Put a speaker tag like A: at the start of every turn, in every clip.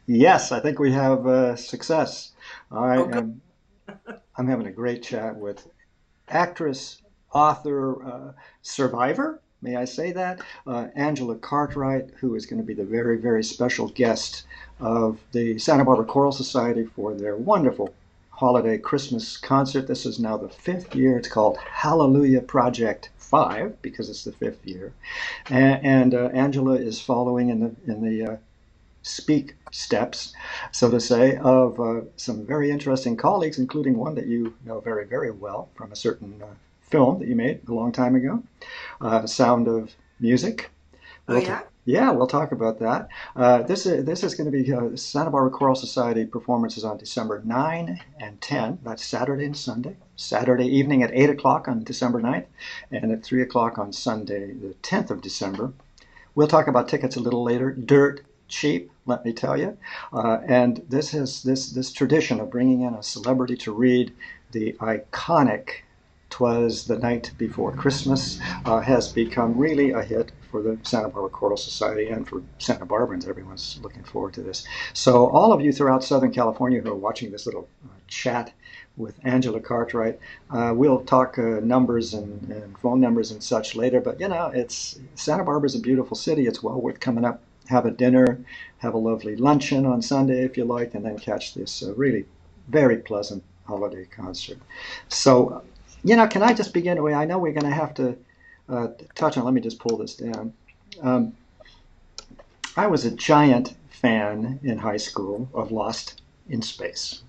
A: Yes, I think we have success. I
B: Oh, good.
A: am. I'm having a great chat with actress, author, survivor. May I say that? Angela Cartwright, who is going to be the very, very special guest of the Santa Barbara Choral Society for their wonderful holiday Christmas concert. This is now the fifth year. It's called Hallelujah Project 5 because it's the fifth year, and Angela is following in the speak steps, so to say, of some very interesting colleagues, including one that you know very, very well from a certain film that you made a long time ago, Sound of Music.
B: Oh,
A: We'll t-
B: yeah.
A: yeah, we'll talk about that. This is going to be Santa Barbara Choral Society performances on December 9 and 10. That's Saturday and Sunday. Saturday evening at 8 o'clock on December 9th, and at 3 o'clock on Sunday, the 10th of December. We'll talk about tickets a little later. Dirt cheap, let me tell you. And this tradition of bringing in a celebrity to read the iconic "Twas the Night Before Christmas" has become really a hit for the Santa Barbara Choral Society and for Santa Barbarans. Everyone's looking forward to this. So all of you throughout Southern California who are watching this little chat with Angela Cartwright. We'll talk numbers and phone numbers and such later, but you know, it's Santa Barbara is a beautiful city. It's well worth coming up, have a dinner, have a lovely luncheon on Sunday if you like, and then catch this really very pleasant holiday concert. So, you know, can I just begin? I know we're going to have to touch on. Let me just pull this down. Um, I was a giant fan in high school of Lost in Space.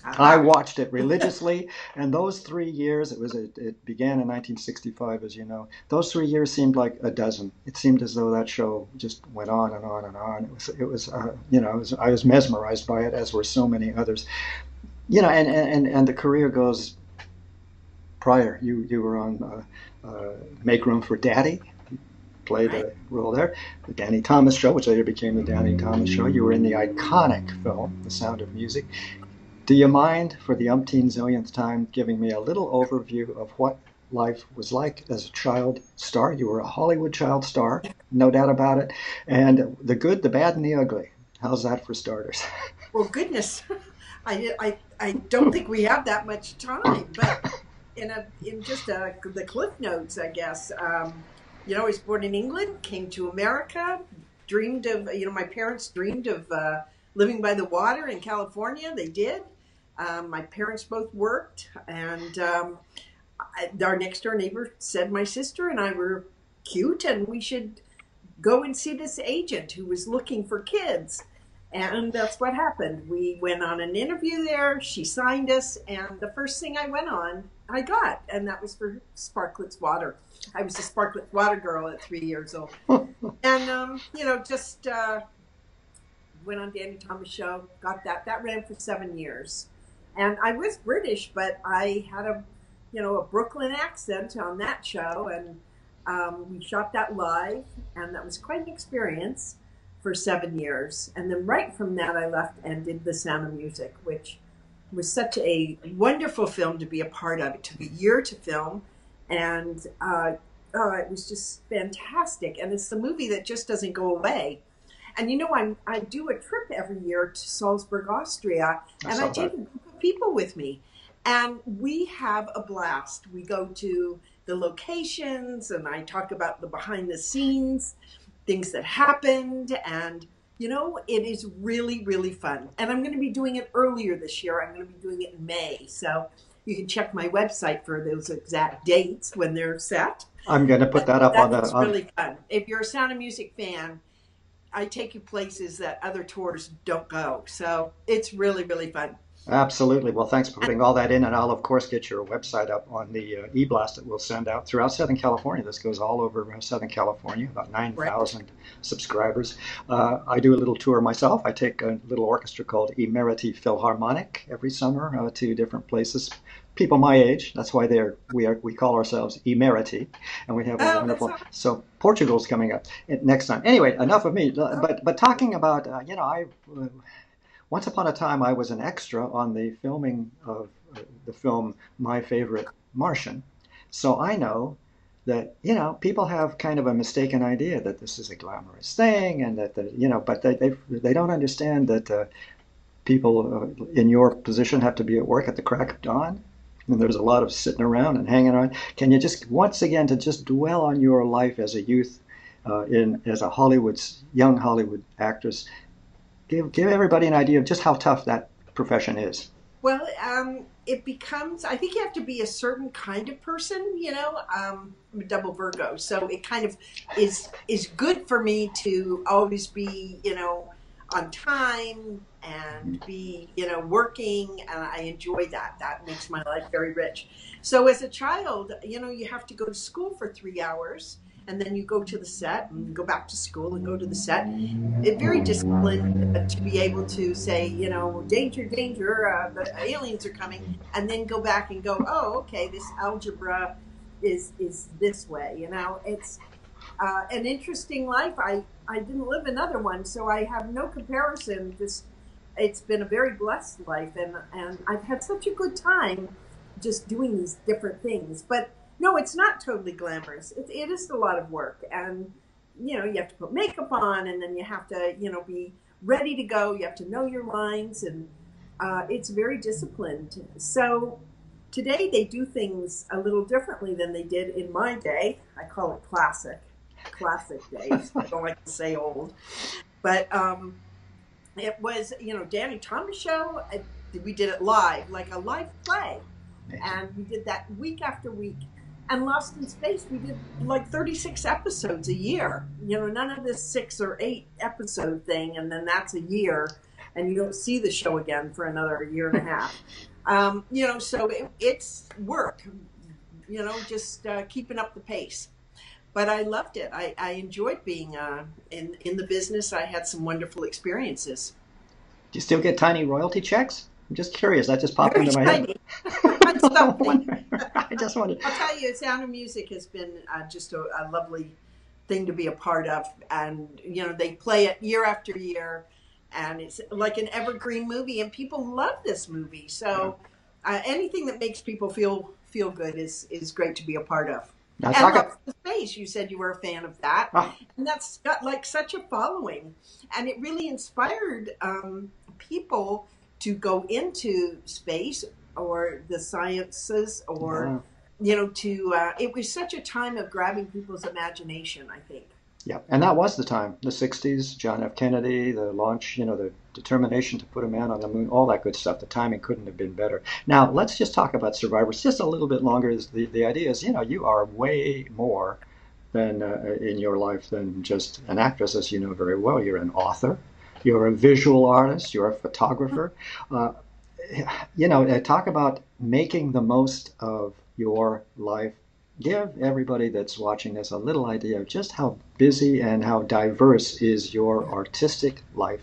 A: I
B: Aha.
A: watched it religiously, and those 3 years, it began in 1965, as you know. Those 3 years seemed like a dozen. It seemed as though that show just went on and on and on. I was mesmerized by it, as were so many others. You know, and the career goes prior. You were on Make Room for Daddy, played
B: Right.
A: a role there. The Danny Thomas Show, which later became the Danny Thomas Show. You were in the iconic film, The Sound of Music. Do you mind, for the umpteen zillionth time, giving me a little overview of what life was like as a child star? You were a Hollywood child star, no doubt about it. And the good, the bad, and the ugly. How's that for starters?
B: Well, goodness. I don't think we have that much time, but in just the cliff notes, I guess. I was born in England, came to America, dreamed of, my parents dreamed of living by the water in California. They did. My parents both worked, and our next door neighbor said my sister and I were cute and we should go and see this agent who was looking for kids. And that's what happened. We went on an interview there. She signed us, and the first thing I went on, I got, and that was for Sparkletts Water. I was a Sparkletts Water girl at 3 years old, and just went on Danny Thomas show. Got that. That ran for 7 years, and I was British, but I had a Brooklyn accent on that show, and we shot that live, and that was quite an experience for 7 years. And then right from that, I left and did The Sound of Music, which was such a wonderful film to be a part of. It took a year to film, and it was just fantastic. And it's the movie that just doesn't go away. And I do a trip every year to Salzburg, Austria,
A: I
B: and I
A: saw
B: take
A: that.
B: a group of people with me, and we have a blast. We go to the locations, and I talk about the behind the scenes things that happened, and it is really, really fun. And I'm going to be doing it earlier this year. I'm going to be doing it in May, so you can check my website for those exact dates when they're set.
A: I'm going to put
B: But
A: that up on
B: that
A: the
B: is
A: on.
B: really fun. If you're a Sound of Music fan, I take you places that other tours don't go. So it's really, really fun.
A: Absolutely. Well, thanks for putting all that in, and I'll of course get your website up on the e-blast that we'll send out throughout Southern California. This goes all over Southern California, about
B: Right.
A: 9,000 subscribers. I do a little tour myself. I take a little orchestra called Emeriti Philharmonic every summer to different places. People my age, that's why we call ourselves Emeriti, and we have a
B: Oh, that's
A: wonderful.
B: awesome.
A: So Portugal's coming up next time. Anyway, enough of me.
B: Oh,
A: But talking about I once upon a time, I was an extra on the filming of the film My Favorite Martian. So I know that, people have kind of a mistaken idea that this is a glamorous thing, and that but they don't understand that people in your position have to be at work at the crack of dawn. And there's a lot of sitting around and hanging around. Can you just once again to just dwell on your life as a youth, as a young Hollywood actress, give everybody an idea of just how tough that profession is.
B: Well, it becomes, I think you have to be a certain kind of person, I'm a double Virgo, so it kind of is good for me to always be, on time and be, working, and I enjoy that. That makes my life very rich. So as a child, you have to go to school for 3 hours, and then you go to the set and go back to school and go to the set. It's very disciplined to be able to say, danger, danger, the aliens are coming, and then go back and go, oh, okay, this algebra is this way. It's an interesting life. I didn't live another one, so I have no comparison. It's been a very blessed life, and I've had such a good time just doing these different things. But no, it's not totally glamorous. It is a lot of work, and you have to put makeup on, and then you have to be ready to go. You have to know your lines, and it's very disciplined. So today they do things a little differently than they did in my day. I call it classic days. I don't like to say old, but it was Danny Thomas show. We did it live, like a live play, and we did that week after week. And Lost in Space, we did like 36 episodes a year. None of this 6 or 8 episode thing, and then that's a year, and you don't see the show again for another year and a half. So it's work, just keeping up the pace. But I loved it. I enjoyed being in the business. I had some wonderful experiences.
A: Do you still get tiny royalty checks? I'm just curious. That just popped
B: Very
A: into my
B: tiny.
A: head. I just wondered.
B: I'll tell you, Sound of Music has been just a lovely thing to be a part of. And, they play it year after year. And it's like an evergreen movie. And people love this movie. So anything that makes people feel good is great to be a part of.
A: Now,
B: and Lost in Space, you said you were a fan of that. And that's got like such a following. And it really inspired people to go into space or the sciences, or it was such a time of grabbing people's imagination, I think.
A: Yeah, and that was the time, the 60s, John F. Kennedy, the launch, the determination to put a man on the moon, all that good stuff. The timing couldn't have been better. Now, let's just talk about Survivors just a little bit longer. The idea is, you are way more than in your life than just an actress, as you know very well. You're an author. You're a visual artist. You're a photographer. Talk about making the most of your life. Give everybody that's watching this a little idea of just how busy and how diverse is your artistic life.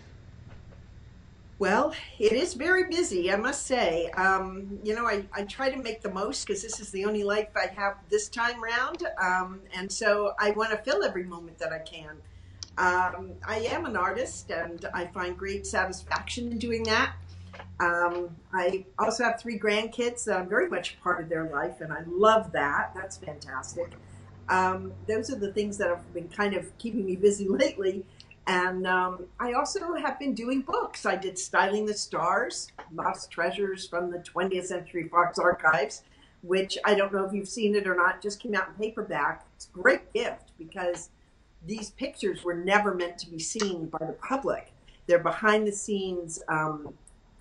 B: Well, it is very busy, I must say. I try to make the most because this is the only life I have this time round. And so I want to fill every moment that I can. I am an artist, and I find great satisfaction in doing that. I also have 3 grandkids that I'm very much a part of their life, and I love that. That's fantastic. Those are the things that have been kind of keeping me busy lately. And I also have been doing books. I did Styling the Stars, Lost Treasures from the 20th Century Fox Archives, which I don't know if you've seen it or not, just came out in paperback. It's a great gift because these pictures were never meant to be seen by the public. They're behind the scenes.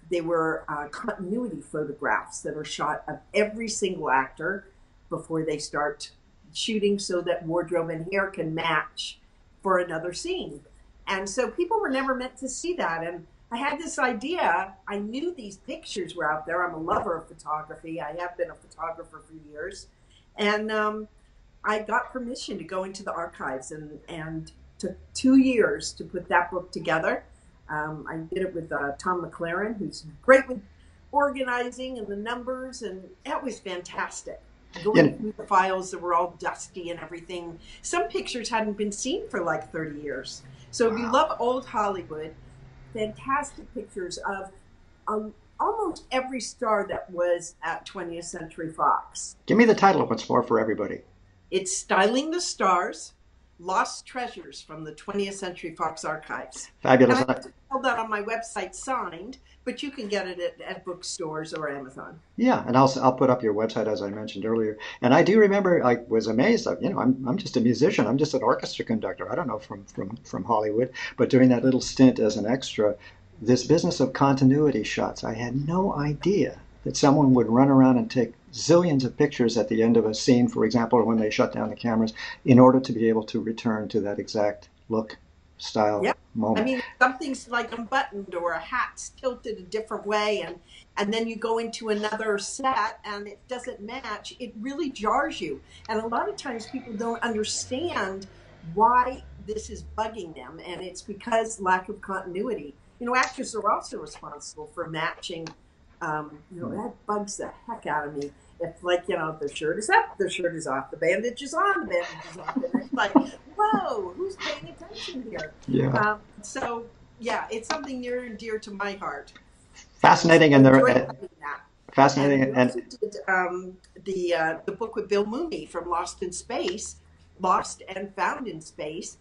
B: They were continuity photographs that are shot of every single actor before they start shooting so that wardrobe and hair can match for another scene. And so people were never meant to see that. And I had this idea. I knew these pictures were out there. I'm a lover of photography. I have been a photographer for years. And I got permission to go into the archives, and took 2 years to put that book together. I did it with Tom McLaren, who's great with organizing and the numbers, and that was fantastic. Going through the files that were all dusty and everything. Some pictures hadn't been seen for like 30 years. So if you love old Hollywood, fantastic pictures of almost every star that was at 20th Century Fox.
A: Give me the title once more for everybody.
B: It's Styling the Stars, Lost Treasures from the 20th Century Fox Archives. And I
A: Fabulous.
B: have to sell that on my website signed, but you can get it at bookstores or Amazon.
A: Yeah, and I'll put up your website as I mentioned earlier. And I do remember I was amazed. I'm just a musician. I'm just an orchestra conductor. I don't know from Hollywood, but during that little stint as an extra, this business of continuity shots, I had no idea that someone would run around and take zillions of pictures at the end of a scene, for example, or when they shut down the cameras, in order to be able to return to that exact look, style,
B: Yeah. I
A: moment.
B: mean, something's like unbuttoned or a hat's tilted a different way, and then you go into another set and it doesn't match. It really jars you. And a lot of times people don't understand why this is bugging them, and it's because lack of continuity. Actors are also responsible for matching. That bugs the heck out of me. If, like, their shirt is up, their shirt is off, the bandage is on, the bandage is off, and it's like, whoa, who's paying attention here?
A: Yeah,
B: So yeah, it's something near and dear to my heart.
A: fascinating,
B: I
A: and
B: enjoyed
A: they're
B: writing that. And
A: fascinating
B: we
A: and
B: also did the book with Bill Mooney from Lost in Space, Lost and Found in Space,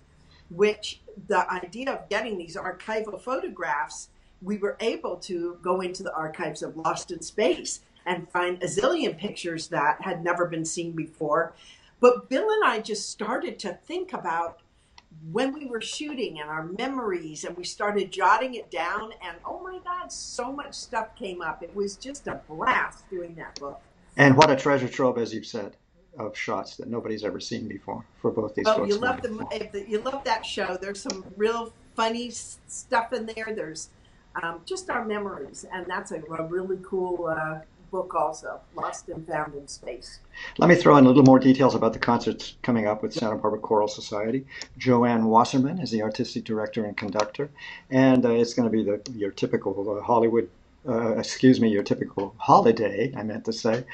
B: which the idea of getting these archival photographs, we were able to go into the archives of Lost in Space and find a zillion pictures that had never been seen before. But Bill and I just started to think about when we were shooting and our memories, and we started jotting it down, and oh my God, so much stuff came up. It was just a blast doing that book.
A: and what a treasure trove, as you've said, of shots that nobody's ever seen before for both these
B: Well, you
A: books.
B: love
A: Wonderful.
B: you love that show. There's some real funny stuff in there. There's just our memories, and that's a really cool book also, Lost and Found in Space.
A: Let me throw in a little more details about the concerts coming up with Santa Barbara Choral Society. Joanne Wasserman is the artistic director and conductor, and it's going to be your typical Hollywood. Your typical holiday, I meant to say,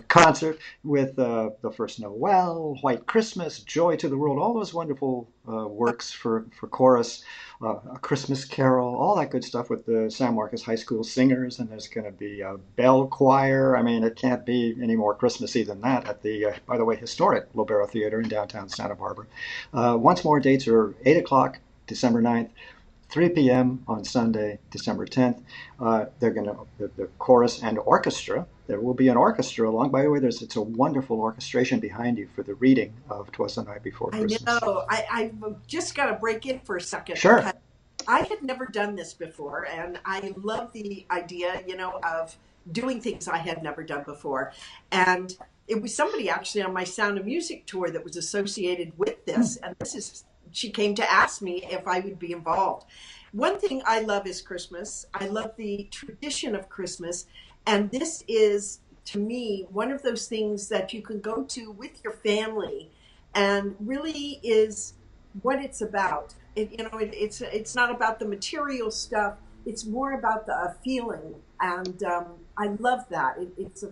A: concert with The First Noel, White Christmas, Joy to the World, all those wonderful works for chorus, A Christmas Carol, all that good stuff with the San Marcos High School singers, and there's going to be a bell choir. I mean, it can't be any more Christmassy than that at the, by the way, historic Lobero Theatre in downtown Santa Barbara. Once more, dates are 8 o'clock, December 9th, 3 p.m. on Sunday, December 10th. They're going to, the chorus and orchestra, there will be an orchestra along. By the way, it's a wonderful orchestration behind you for the reading of "Twas the Night Before
B: I
A: Christmas."
B: know. I've just got to break in for a second
A: Sure.
B: because I had never done this before, and I love the idea, of doing things I had never done before. And it was somebody actually on my Sound of Music tour that was associated with this, and she came to ask me if I would be involved. One thing I love is Christmas. I love the tradition of Christmas, and this is, to me, one of those things that you can go to with your family, and really is what it's about. It's not about the material stuff. It's more about the feeling, and I love that. It's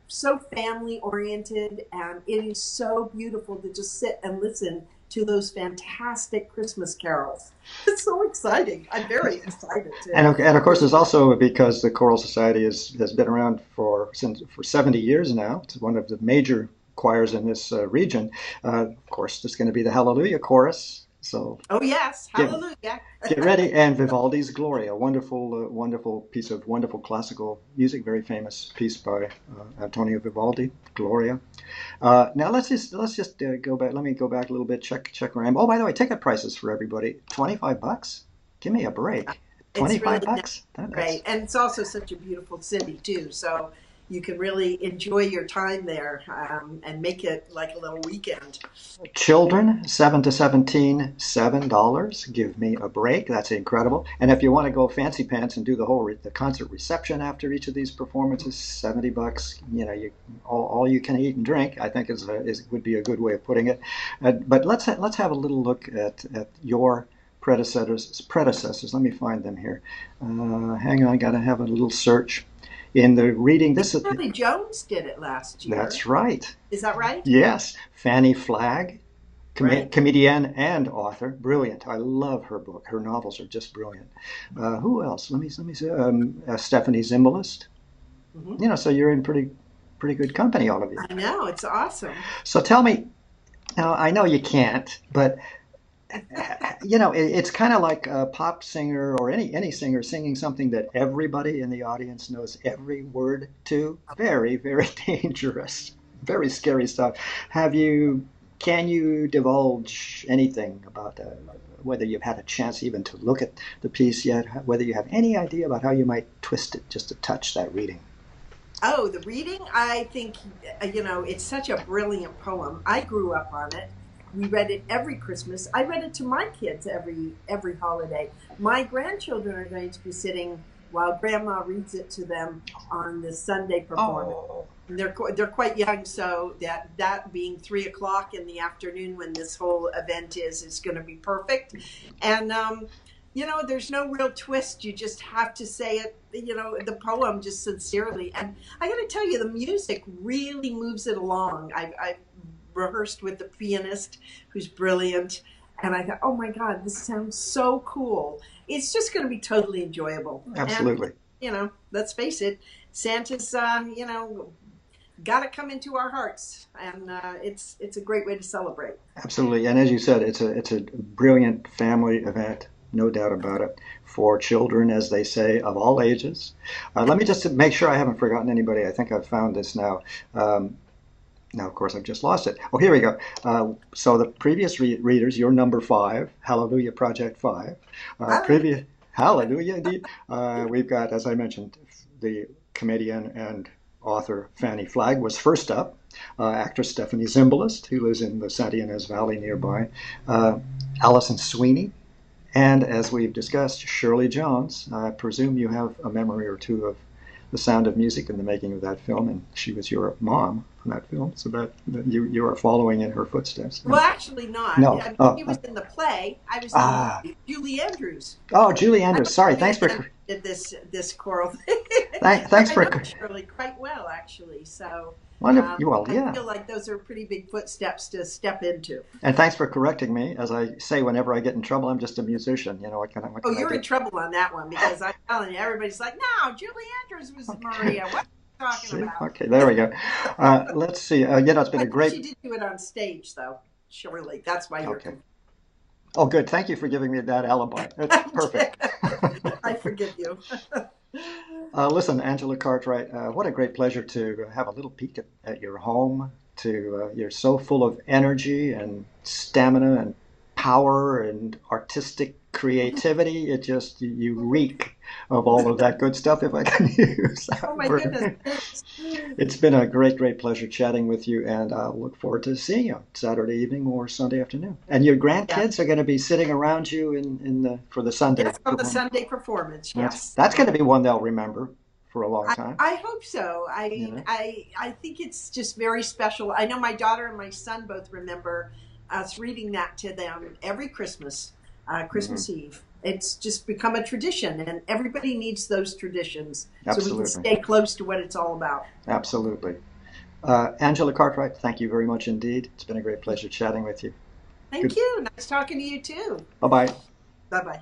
B: so family oriented, and it is so beautiful to just sit and listen to those fantastic Christmas carols. It's so exciting. I'm very excited too.
A: And of course, there's also, because the Choral Society has been around for 70 years now. It's one of the major choirs in this region. Of course, there's going to be the Hallelujah Chorus. So
B: Oh yes,
A: get,
B: hallelujah.
A: get ready. And Vivaldi's Gloria, a wonderful piece of wonderful classical music, very famous piece by Antonio Vivaldi, Gloria. Now let's just go back. Let me go back a little bit. Check around. Oh, by the way, ticket prices for everybody: $25. Give me a break.
B: It's really
A: 25 bucks.
B: great, and it's also such a beautiful city too. So you can really enjoy your time there, and make it like a little weekend.
A: Children 7 to 17, $7. Give me a break. That's incredible. And if you want to go fancy pants and do the concert reception after each of these performances, $70. All you can eat and drink, I think would be a good way of putting it. But let's have a little look at your predecessors. Let me find them here. Hang on, got to have a little search. In the reading, this is
B: Shirley Jones did it last year.
A: that's right.
B: Is that right?
A: Yes, Fanny Flagg,
B: Right.
A: comedian and author, brilliant. I love her book. Her novels are just brilliant. Who else? Let me see. Stephanie Zimbalist.
B: Hmm.
A: So you're in pretty good company, all of you.
B: I know, it's awesome.
A: So tell me, Now, I know you can't, but it's kind of like a pop singer or any singer singing something that everybody in the audience knows every word to. Very, very dangerous, very scary stuff. Have you? Can you divulge anything about whether you've had a chance even to look at the piece yet? Whether you have any idea about how you might twist it just to touch that reading?
B: Oh, the reading, I think, it's such a brilliant poem. I grew up on it. We read it every Christmas. I read it to my kids every holiday. My grandchildren are going to be sitting while Grandma reads it to them on the Sunday performance.
A: Oh,
B: They're quite young, so that being 3 o'clock in the afternoon when this whole event is going to be perfect. And there's no real twist. You just have to say it, the poem just sincerely. And I got to tell you, the music really moves it along. I've rehearsed with the pianist, who's brilliant, and I thought, oh my God, this sounds so cool. It's just going to be totally enjoyable. And
A: absolutely.
B: let's face it, Santa's got to come into our hearts, and it's a great way to celebrate.
A: Absolutely, and as you said, it's a brilliant family event, no doubt about it, for children, as they say, of all ages. Let me just make sure I haven't forgotten anybody. I think I've found this now. Now, of course, I've just lost it. Oh, here we go. So the previous readers, you're number 5, Hallelujah Project 5. Previous Hallelujah, indeed. We've got, as I mentioned, the comedian and author Fanny Flagg was first up. Actress Stephanie Zimbalist, who lives in the Santa Ynez Valley nearby. Allison Sweeney. And as we've discussed, Shirley Jones. I presume you have a memory or two of The Sound of Music in the making of that film, and she was your mom in that film, so that you are following in her footsteps.
B: Well, actually not.
A: No.
B: I mean,
A: Oh,
B: he was in the play. I was in the
A: ah.
B: movie. Julie Andrews.
A: Oh, Julie
B: I
A: Andrews.
B: don't
A: Sorry.
B: know
A: Thanks for.
B: did this choral thing.
A: Thanks
B: I
A: for.
B: know Shirley quite well, actually. So
A: Wonderful. Well,
B: I
A: yeah.
B: feel like those are pretty big footsteps to step into.
A: And thanks for correcting me. As I say, whenever I get in trouble, I'm just a musician. What
B: Oh,
A: can I
B: you're
A: do?
B: in trouble on that one because I'm telling you, everybody's like, no, Julie Andrews was
A: Okay.
B: Maria. What are you talking
A: See?
B: about?
A: Okay, there we go. Let's see. It's been
B: I
A: a
B: think
A: great.
B: she did do it on stage, though. Surely. That's why you're
A: Okay.
B: confused.
A: Oh, good. Thank you for giving me that alibi. That's perfect.
B: I forgive you.
A: Listen, Angela Cartwright, what a great pleasure to have a little peek at your home. You're so full of energy and stamina and power and artistic creativity. It just you reek of all of that good stuff, if I can use
B: Oh
A: that
B: my
A: word.
B: goodness. Thanks.
A: It's been a great pleasure chatting with you, and I'll look forward to seeing you Saturday evening or Sunday afternoon. And your
B: Yeah.
A: grandkids are going to be sitting around you in the for the Sunday
B: Yes, on the
A: performance.
B: Sunday performance.
A: That's
B: Yes.
A: that's going to be one they'll remember for a long time.
B: I hope so. I
A: You
B: mean,
A: know.
B: I think it's just very special. I know my daughter and my son both remember us reading that to them every Christmas,
A: Mhm.
B: Christmas Eve. It's just become a tradition, and everybody needs those traditions so we can
A: Absolutely,
B: stay close to what it's all about.
A: absolutely. Angela Cartwright, thank you very much indeed. It's been a great pleasure chatting with you.
B: Thank
A: Good.
B: you. Nice talking to you too.
A: Bye bye.
B: Bye bye.